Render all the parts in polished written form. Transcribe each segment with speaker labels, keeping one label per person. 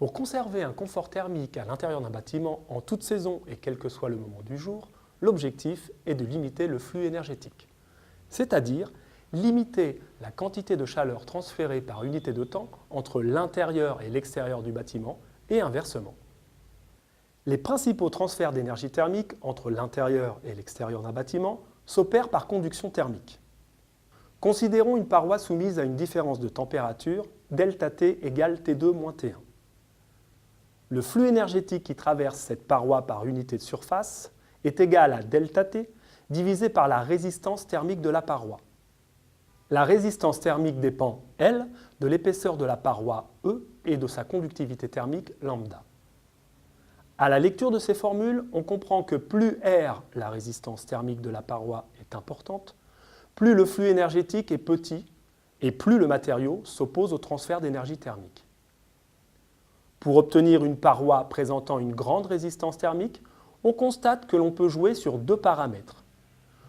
Speaker 1: Pour conserver un confort thermique à l'intérieur d'un bâtiment en toute saison et quel que soit le moment du jour, l'objectif est de limiter le flux énergétique. C'est-à-dire limiter la quantité de chaleur transférée par unité de temps entre l'intérieur et l'extérieur du bâtiment et inversement. Les principaux transferts d'énergie thermique entre l'intérieur et l'extérieur d'un bâtiment s'opèrent par conduction thermique. Considérons une paroi soumise à une différence de température ΔT égale T2 moins T1. Le flux énergétique qui traverse cette paroi par unité de surface est égal à ΔT divisé par la résistance thermique de la paroi. La résistance thermique dépend, elle, de l'épaisseur de la paroi E et de sa conductivité thermique lambda. À la lecture de ces formules, on comprend que plus R, la résistance thermique de la paroi, est importante, plus le flux énergétique est petit et plus le matériau s'oppose au transfert d'énergie thermique. Pour obtenir une paroi présentant une grande résistance thermique, on constate que l'on peut jouer sur deux paramètres.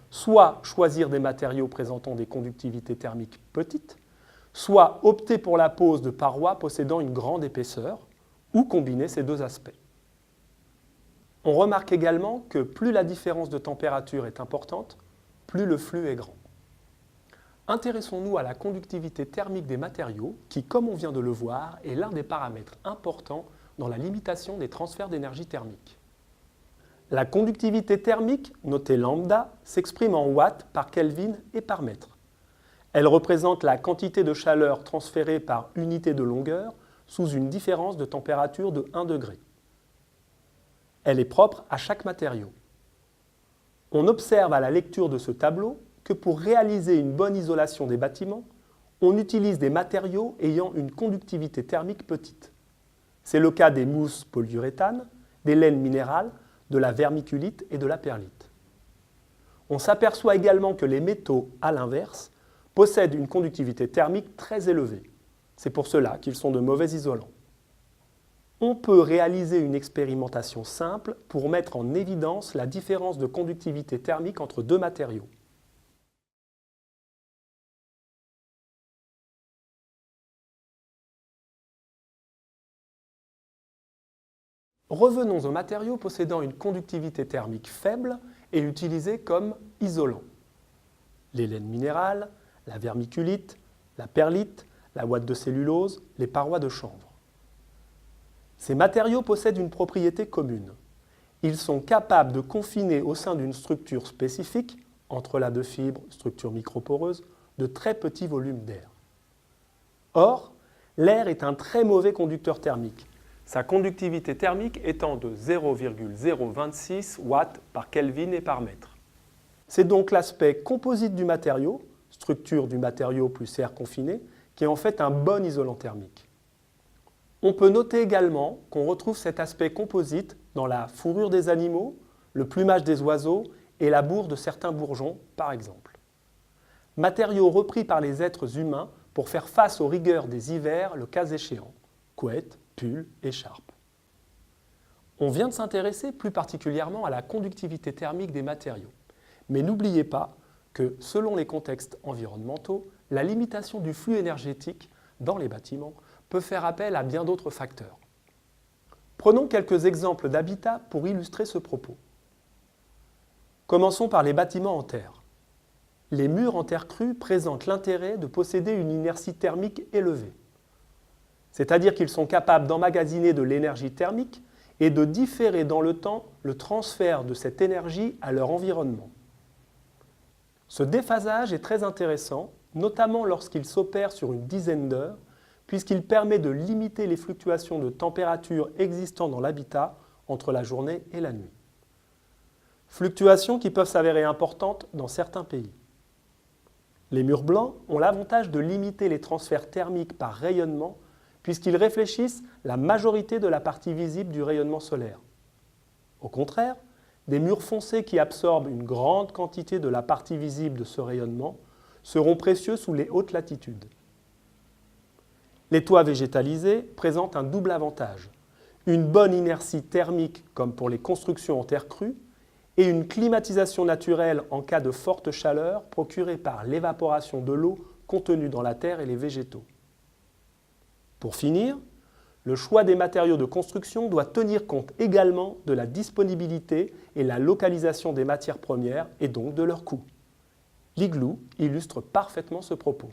Speaker 1: Soit choisir des matériaux présentant des conductivités thermiques petites, soit opter pour la pose de parois possédant une grande épaisseur, ou combiner ces deux aspects. On remarque également que plus la différence de température est importante, plus le flux est grand. Intéressons-nous à la conductivité thermique des matériaux qui, comme on vient de le voir, est l'un des paramètres importants dans la limitation des transferts d'énergie thermique. La conductivité thermique, notée lambda, s'exprime en watts par Kelvin et par mètre. Elle représente la quantité de chaleur transférée par unité de longueur sous une différence de température de 1 degré. Elle est propre à chaque matériau. On observe à la lecture de ce tableau que pour réaliser une bonne isolation des bâtiments, on utilise des matériaux ayant une conductivité thermique petite. C'est le cas des mousses polyuréthane, des laines minérales, de la vermiculite et de la perlite. On s'aperçoit également que les métaux, à l'inverse, possèdent une conductivité thermique très élevée. C'est pour cela qu'ils sont de mauvais isolants. On peut réaliser une expérimentation simple pour mettre en évidence la différence de conductivité thermique entre deux matériaux. Revenons aux matériaux possédant une conductivité thermique faible et utilisés comme isolants. Les laines minérales, la vermiculite, la perlite, la ouate de cellulose, les parois de chanvre. Ces matériaux possèdent une propriété commune. Ils sont capables de confiner au sein d'une structure spécifique, entrelacs de fibres, structure microporeuse, de très petits volumes d'air. Or, l'air est un très mauvais conducteur thermique, sa conductivité thermique étant de 0,026 watts par Kelvin et par mètre. C'est donc l'aspect composite du matériau, structure du matériau plus air confiné, qui est en fait un bon isolant thermique. On peut noter également qu'on retrouve cet aspect composite dans la fourrure des animaux, le plumage des oiseaux et la bourre de certains bourgeons, par exemple. Matériaux repris par les êtres humains pour faire face aux rigueurs des hivers, le cas échéant, couettes, pulls, écharpes. On vient de s'intéresser plus particulièrement à la conductivité thermique des matériaux. Mais n'oubliez pas que, selon les contextes environnementaux, la limitation du flux énergétique dans les bâtiments peut faire appel à bien d'autres facteurs. Prenons quelques exemples d'habitats pour illustrer ce propos. Commençons par les bâtiments en terre. Les murs en terre crue présentent l'intérêt de posséder une inertie thermique élevée. C'est-à-dire qu'ils sont capables d'emmagasiner de l'énergie thermique et de différer dans le temps le transfert de cette énergie à leur environnement. Ce déphasage est très intéressant, notamment lorsqu'il s'opère sur une dizaine d'heures, puisqu'il permet de limiter les fluctuations de température existant dans l'habitat entre la journée et la nuit. Fluctuations qui peuvent s'avérer importantes dans certains pays. Les murs blancs ont l'avantage de limiter les transferts thermiques par rayonnement, puisqu'ils réfléchissent la majorité de la partie visible du rayonnement solaire. Au contraire, des murs foncés qui absorbent une grande quantité de la partie visible de ce rayonnement seront précieux sous les hautes latitudes. Les toits végétalisés présentent un double avantage, une bonne inertie thermique comme pour les constructions en terre crue et une climatisation naturelle en cas de forte chaleur procurée par l'évaporation de l'eau contenue dans la terre et les végétaux. Pour finir, Le choix des matériaux de construction doit tenir compte également de la disponibilité et la localisation des matières premières et donc de leur coût. L'igloo illustre parfaitement ce propos.